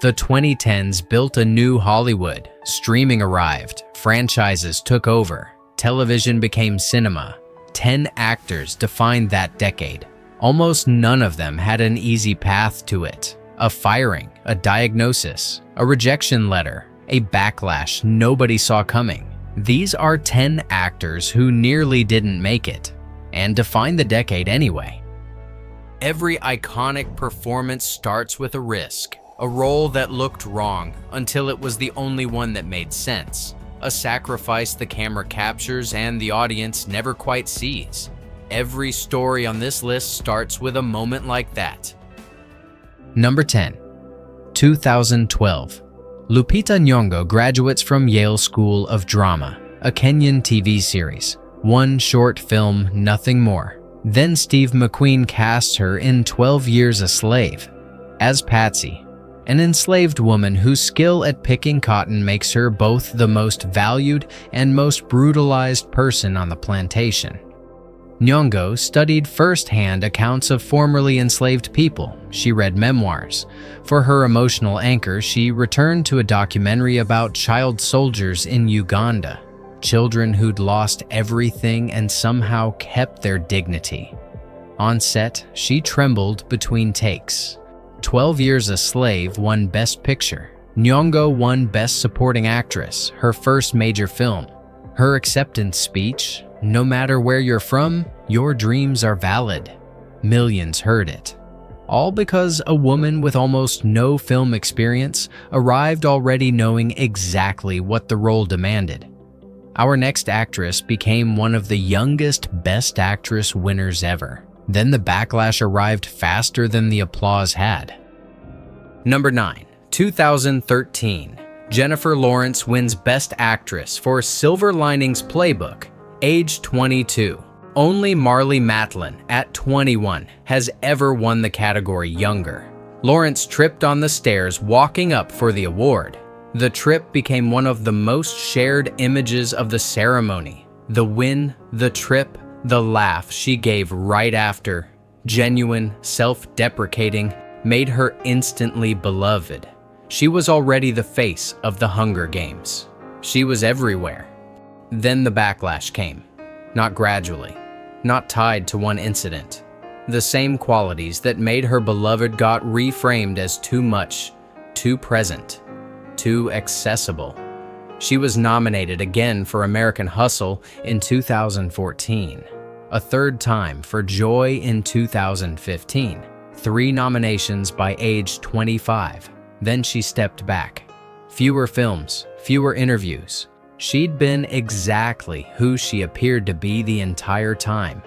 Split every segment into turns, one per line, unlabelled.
The 2010s built a new Hollywood. Streaming arrived, franchises took over, television became cinema. 10 actors defined that decade. Almost none of them had an easy path to it. A firing, a diagnosis, a rejection letter, a backlash nobody saw coming. These are 10 actors who nearly didn't make it, and defined the decade anyway. Every iconic performance starts with a risk, a role that looked wrong until it was the only one that made sense, a sacrifice the camera captures and the audience never quite sees. Every story on this list starts with a moment like that. Number 10. 2012. Lupita Nyong'o graduates from Yale School of Drama, a Kenyan TV series. One short film, nothing more. Then Steve McQueen casts her in 12 Years a Slave as Patsy, an enslaved woman whose skill at picking cotton makes her both the most valued and most brutalized person on the plantation. Nyong'o studied firsthand accounts of formerly enslaved people. She read memoirs. For her emotional anchor, she returned to a documentary about child soldiers in Uganda, children who'd lost everything and somehow kept their dignity. On set, she trembled between takes. 12 Years a Slave won Best Picture. Nyong'o won Best Supporting Actress, her first major film. Her acceptance speech, "No matter where you're from, your dreams are valid." Millions heard it. All because a woman with almost no film experience arrived already knowing exactly what the role demanded. Our next actress became one of the youngest Best Actress winners ever. Then the backlash arrived faster than the applause had. Number 9. 2013. Jennifer Lawrence wins Best Actress for Silver Linings Playbook, age 22. Only Marlee Matlin, at 21, has ever won the category younger. Lawrence tripped on the stairs walking up for the award. The trip became one of the most shared images of the ceremony. The win, the trip, the laugh she gave right after, genuine, self-deprecating, made her instantly beloved. She was already the face of the Hunger Games. She was everywhere. Then the backlash came. Not gradually, not tied to one incident. The same qualities that made her beloved got reframed as too much, too present, too accessible. She was nominated again for American Hustle in 2014, a third time for Joy in 2015, 3 nominations by age 25. Then she stepped back. Fewer films, fewer interviews. She'd been exactly who she appeared to be the entire time.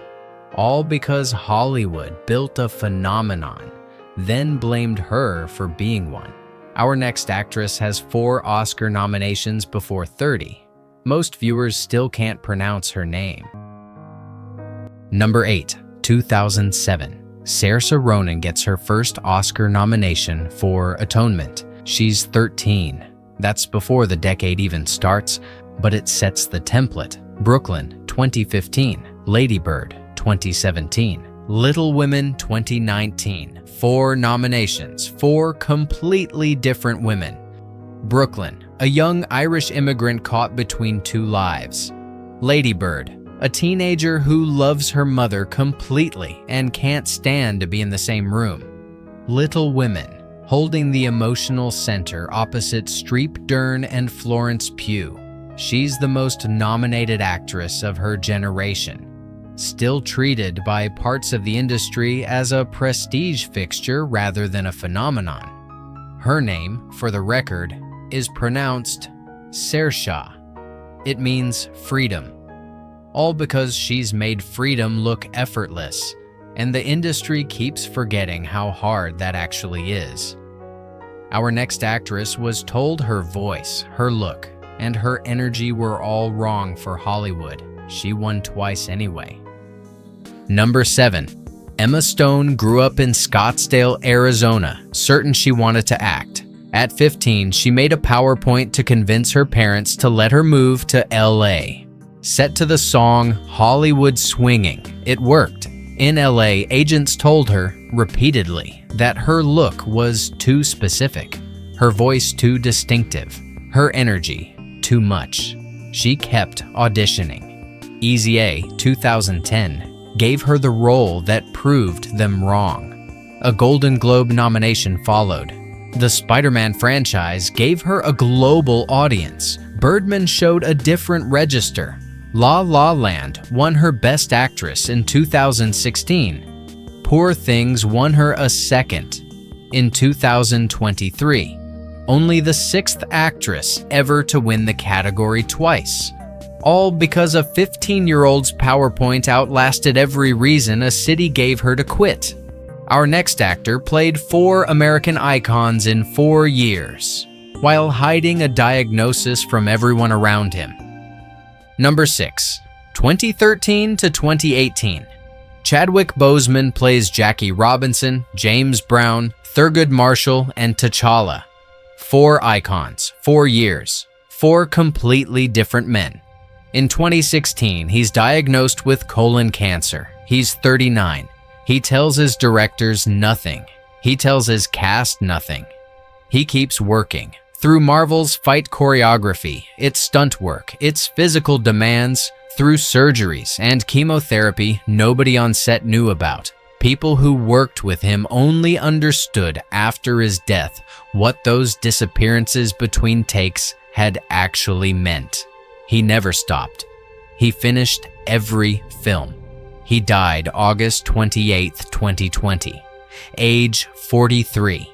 All because Hollywood built a phenomenon, then blamed her for being one. Our next actress has 4 Oscar nominations before 30. Most viewers still can't pronounce her name. Number 8. 2007. Saoirse Ronan gets her first Oscar nomination for Atonement. She's 13. That's before the decade even starts, but it sets the template. Brooklyn, 2015. Lady Bird, 2017. Little Women, 2019. 4 nominations, 4 completely different women. Brooklyn, a young Irish immigrant caught between 2 lives. Lady Bird, a teenager who loves her mother completely and can't stand to be in the same room. Little Women, holding the emotional center opposite Streep Dern and Florence Pugh. She's the most nominated actress of her generation, still treated by parts of the industry as a prestige fixture rather than a phenomenon. Her name, for the record, is pronounced Saoirse. It means freedom. All because she's made freedom look effortless, and the industry keeps forgetting how hard that actually is. Our next actress was told her voice, her look, and her energy were all wrong for Hollywood. She won twice anyway. Number 7. Emma Stone grew up in Scottsdale, Arizona, certain she wanted to act. At 15, she made a PowerPoint to convince her parents to let her move to LA. Set to the song Hollywood Swinging, it worked. In LA, agents told her, repeatedly, that her look was too specific. Her voice too distinctive. Her energy too much. She kept auditioning. Easy A, 2010, gave her the role that proved them wrong. A Golden Globe nomination followed. The Spider-Man franchise gave her a global audience. Birdman showed a different register. La La Land won her Best Actress in 2016. Poor Things won her a second in 2023. Only the sixth actress ever to win the category twice. All because a 15-year-old's PowerPoint outlasted every reason a city gave her to quit. Our next actor played 4 American icons in 4 years, while hiding a diagnosis from everyone around him. Number 6, 2013 to 2018. Chadwick Boseman plays Jackie Robinson, James Brown, Thurgood Marshall, and T'Challa. 4 icons, 4 years, 4 completely different men. In 2016, he's diagnosed with colon cancer. He's 39. He tells his directors nothing. He tells his cast nothing. He keeps working. Through Marvel's fight choreography, its stunt work, its physical demands, through surgeries and chemotherapy nobody on set knew about. People who worked with him only understood after his death what those disappearances between takes had actually meant. He never stopped. He finished every film. He died August 28, 2020, age 43.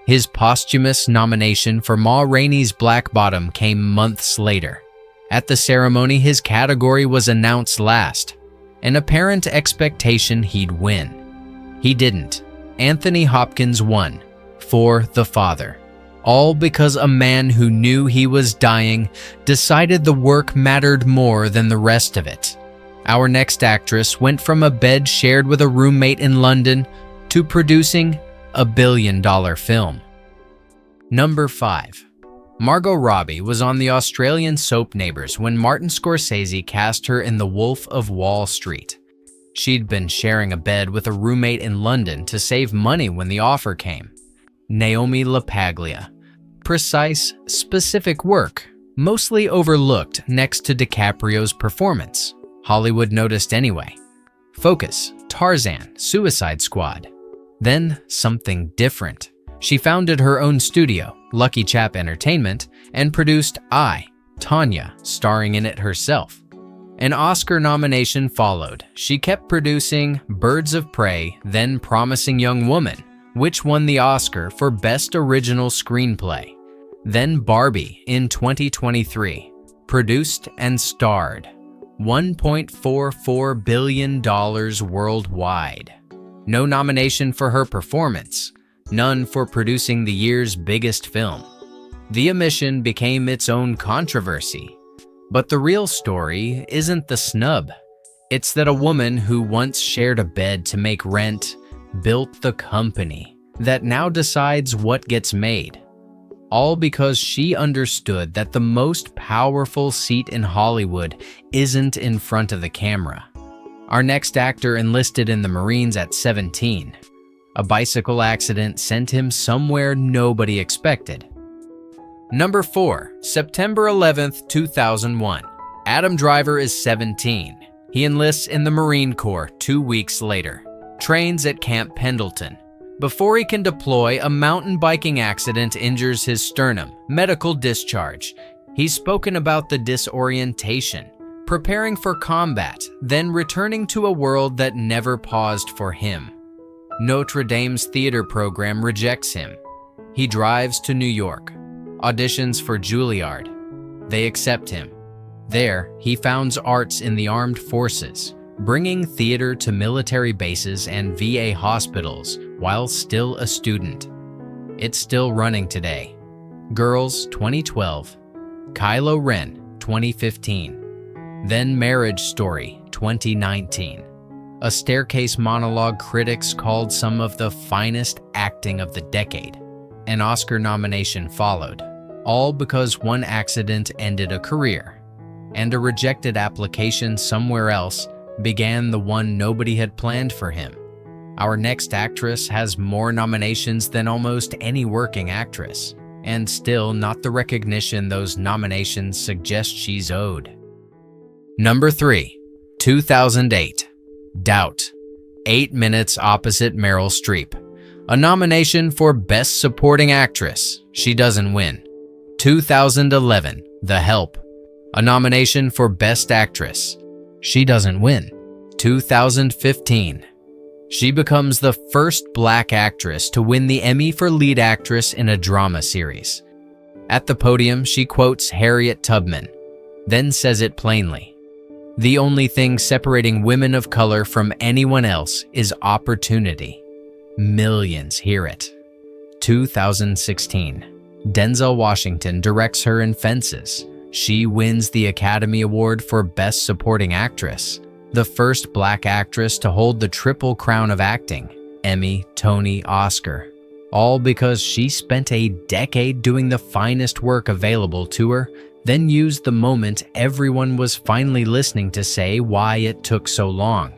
His posthumous nomination for Ma Rainey's Black Bottom came months later. At the ceremony, his category was announced last, an apparent expectation he'd win. He didn't. Anthony Hopkins won for The Father. All because a man who knew he was dying decided the work mattered more than the rest of it. Our next actress went from a bed shared with a roommate in London to producing a billion-dollar film. Number 5. Margot Robbie was on the Australian soap Neighbours when Martin Scorsese cast her in The Wolf of Wall Street. She'd been sharing a bed with a roommate in London to save money when the offer came. Naomi LaPaglia. Precise, specific work, mostly overlooked next to DiCaprio's performance. Hollywood noticed anyway. Focus, Tarzan, Suicide Squad. Then something different. She founded her own studio, Lucky Chap Entertainment, and produced I, Tanya, starring in it herself. An Oscar nomination followed. She kept producing Birds of Prey, then Promising Young Woman, which won the Oscar for Best Original Screenplay. Then Barbie in 2023, produced and starred. $1.44 billion worldwide. No nomination for her performance, none for producing the year's biggest film. The omission became its own controversy. But the real story isn't the snub. It's that a woman who once shared a bed to make rent built the company that now decides what gets made. All because she understood that the most powerful seat in Hollywood isn't in front of the camera. Our next actor enlisted in the Marines at 17. A bicycle accident sent him somewhere nobody expected. Number 4, September 11th, 2001. Adam Driver is 17. He enlists in the Marine Corps 2 weeks later. Trains at Camp Pendleton. Before he can deploy, a mountain biking accident injures his sternum. Medical discharge. He's spoken about the disorientation, preparing for combat, then returning to a world that never paused for him. Notre Dame's theater program rejects him. He drives to New York, auditions for Juilliard. They accept him. There, he founds arts in the armed forces, bringing theater to military bases and VA hospitals while still a student. It's still running today. Girls, 2012. Kylo Ren, 2015. Then Marriage Story, 2019. A staircase monologue critics called some of the finest acting of the decade. An Oscar nomination followed, all because one accident ended a career, and a rejected application somewhere else began the one nobody had planned for him. Our next actress has more nominations than almost any working actress. and still not the recognition those nominations suggest she's owed. Number 3, 2008, Doubt, 8 minutes opposite Meryl Streep. A nomination for Best Supporting Actress. She doesn't win. 2011, The Help. A nomination for Best Actress. She doesn't win. 2015. She becomes the first Black actress to win the Emmy for lead actress in a drama series. At the podium, she quotes Harriet Tubman, then says it plainly. The only thing separating women of color from anyone else is opportunity. Millions hear it. 2016. Denzel Washington directs her in Fences. She wins the Academy Award for Best Supporting Actress, the first Black actress to hold the triple crown of acting, Emmy, Tony, Oscar, all because she spent a decade doing the finest work available to her, then used the moment everyone was finally listening to say why it took so long.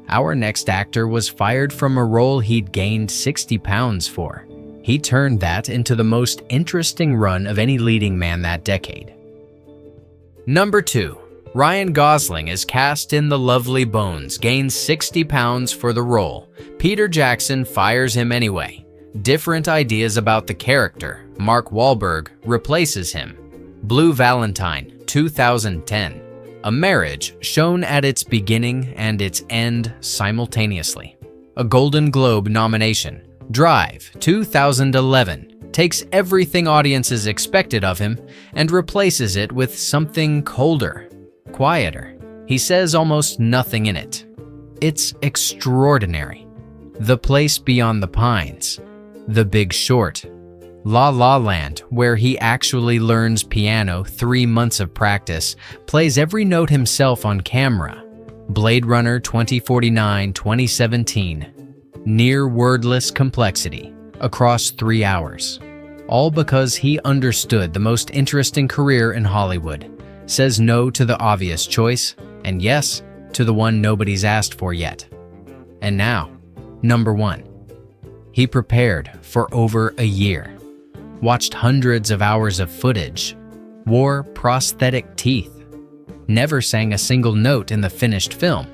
Our next actor was fired from a role he'd gained 60 pounds for. He turned that into the most interesting run of any leading man that decade. Number 2. Ryan Gosling is cast in The Lovely Bones, gains 60 pounds for the role. Peter Jackson fires him anyway. Different ideas about the character. Mark Wahlberg replaces him. Blue Valentine, 2010. A marriage shown at its beginning and its end simultaneously. A Golden Globe nomination. Drive, 2011, takes everything audiences expected of him and replaces it with something colder, quieter. He says almost nothing in it. It's extraordinary. The Place Beyond the Pines, The Big Short, La La Land, where he actually learns piano, 3 months of practice, plays every note himself on camera. Blade Runner 2049, 2017, near wordless complexity, across 3 hours. All because he understood the most interesting career in Hollywood, says no to the obvious choice, and yes to the one nobody's asked for yet. And now, number 1. He prepared for over a year. Watched hundreds of hours of footage, wore prosthetic teeth, never sang a single note in the finished film,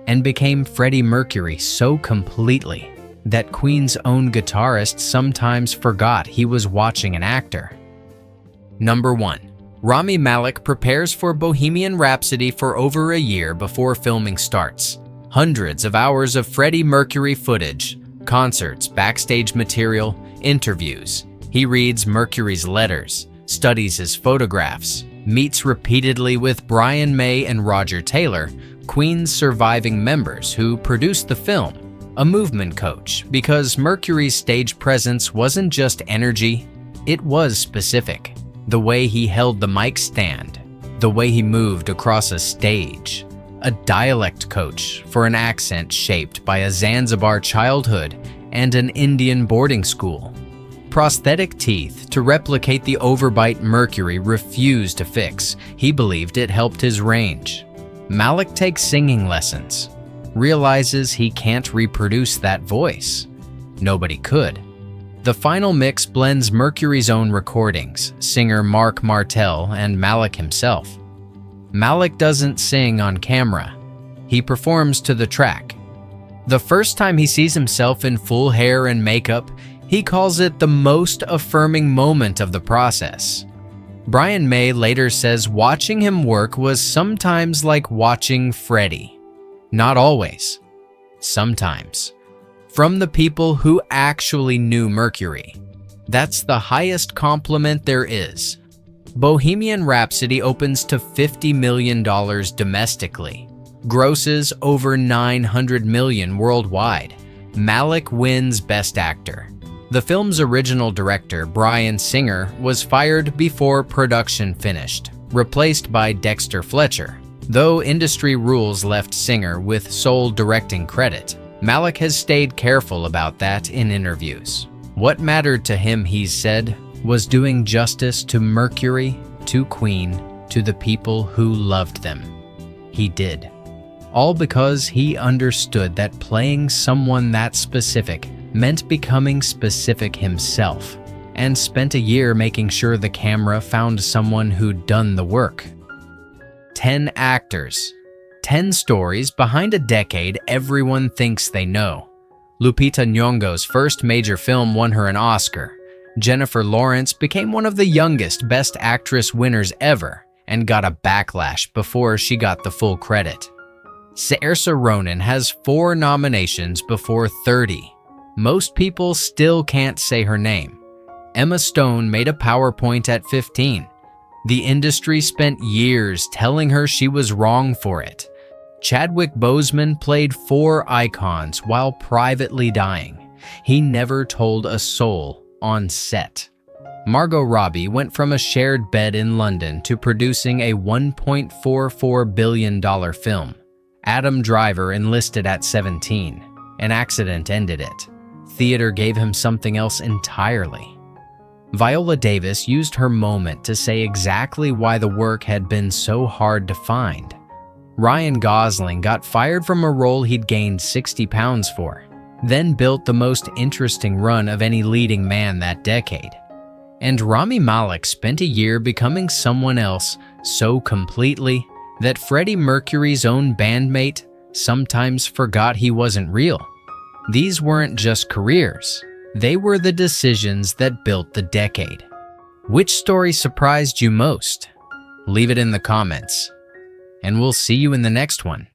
and became Freddie Mercury so completely that Queen's own guitarist sometimes forgot he was watching an actor. Number 1. Rami Malek prepares for Bohemian Rhapsody for over a year before filming starts. Hundreds of hours of Freddie Mercury footage, concerts, backstage material, interviews. He reads Mercury's letters, studies his photographs, meets repeatedly with Brian May and Roger Taylor, Queen's surviving members who produced the film, a movement coach, because Mercury's stage presence wasn't just energy, it was specific. The way he held the mic stand, the way he moved across a stage. A dialect coach for an accent shaped by a Zanzibar childhood and an Indian boarding school. Prosthetic teeth to replicate the overbite Mercury refused to fix. He believed it helped his range. Malek takes singing lessons, realizes he can't reproduce that voice. Nobody could. The final mix blends Mercury's own recordings, singer Mark Martel and Malek himself. Malek doesn't sing on camera. He performs to the track. The first time he sees himself in full hair and makeup, he calls it the most affirming moment of the process. Brian May later says watching him work was sometimes like watching Freddie. Not always. Sometimes. From the people who actually knew Mercury. That's the highest compliment there is. Bohemian Rhapsody opens to $50 million domestically, grosses over $900 million worldwide. Malek wins Best Actor. The film's original director, Bryan Singer, was fired before production finished, replaced by Dexter Fletcher. Though industry rules left Singer with sole directing credit, Malek has stayed careful about that in interviews. What mattered to him, he said, was doing justice to Mercury, to Queen, to the people who loved them. He did. All because he understood that playing someone that specific meant becoming specific himself, and spent a year making sure the camera found someone who'd done the work. 10 actors. 10 stories behind a decade everyone thinks they know. Lupita Nyong'o's first major film won her an Oscar. Jennifer Lawrence became one of the youngest Best Actress winners ever and got a backlash before she got the full credit. Saoirse Ronan has 4 nominations before 30. Most people still can't say her name. Emma Stone made a PowerPoint at 15. The industry spent years telling her she was wrong for it. Chadwick Boseman played 4 icons while privately dying. He never told a soul on set. Margot Robbie went from a shared bed in London to producing a $1.44 billion film. Adam Driver enlisted at 17. An accident ended it. Theater gave him something else entirely. Viola Davis used her moment to say exactly why the work had been so hard to find. Ryan Gosling got fired from a role he'd gained 60 pounds for, then built the most interesting run of any leading man that decade. And Rami Malek spent a year becoming someone else so completely that Freddie Mercury's own bandmate sometimes forgot he wasn't real. These weren't just careers, they were the decisions that built the decade. Which story surprised you most? Leave it in the comments. And we'll see you in the next one.